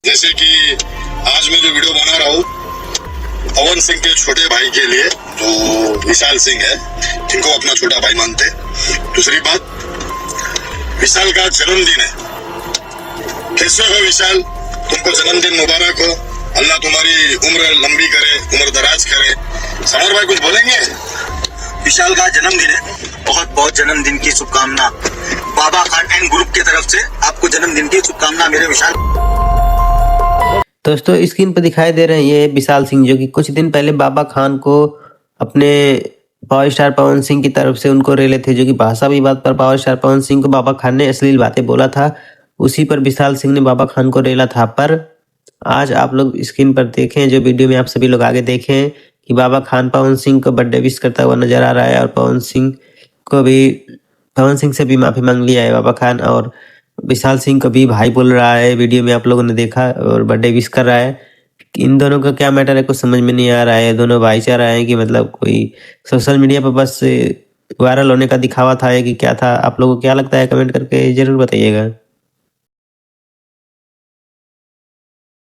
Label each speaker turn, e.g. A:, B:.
A: जैसे कि आज मैं जो वीडियो बना रहा हूँ पवन सिंह के छोटे भाई के लिए, जो विशाल सिंह है, जिनको अपना छोटा भाई मानते हैं। दूसरी बात, विशाल का जन्मदिन है। कैसे हो विशाल, तुमको जन्मदिन मुबारक हो। अल्लाह तुम्हारी उम्र लंबी करे, उम्र दराज करे। समर भाई कुछ बोलेंगे?
B: विशाल का जन्मदिन है, बहुत बहुत जन्मदिन की शुभकामना। बाबा खान एंड ग्रुप की तरफ से आपको जन्मदिन की शुभकामना मेरे विशाल।
C: दोस्तों स्क्रीन पर दिखाई दे रहे हैं ये विशाल सिंह, जो कि कुछ दिन पहले बाबा खान को अपने पावर स्टार पवन सिंह की तरफ से उनको रेले थे, जो कि भाषा विवाद पर पावर स्टार पवन सिंह को बाबा खान ने अश्लील बातें बोला था। उसी पर विशाल सिंह ने बाबा खान को रेला था। पर आज आप लोग स्क्रीन पर देखें, जो वीडियो में आप सभी लोग आगे देखें, कि बाबा खान पवन सिंह को बर्थडे विश करता हुआ नजर आ रहा है, और पवन सिंह से भी माफी मांग लिया है बाबा खान, और विशाल सिंह को भी भाई बोल रहा है। वीडियो में आप लोगों ने देखा, और बर्थडे विश कर रहा है। इन दोनों का क्या मैटर है कुछ समझ में नहीं आ रहा है। दोनों भाईचारा है कि मतलब कोई सोशल मीडिया पर बस वायरल होने का दिखावा था कि क्या था? आप लोगों को क्या लगता है कमेंट करके जरूर बताइएगा।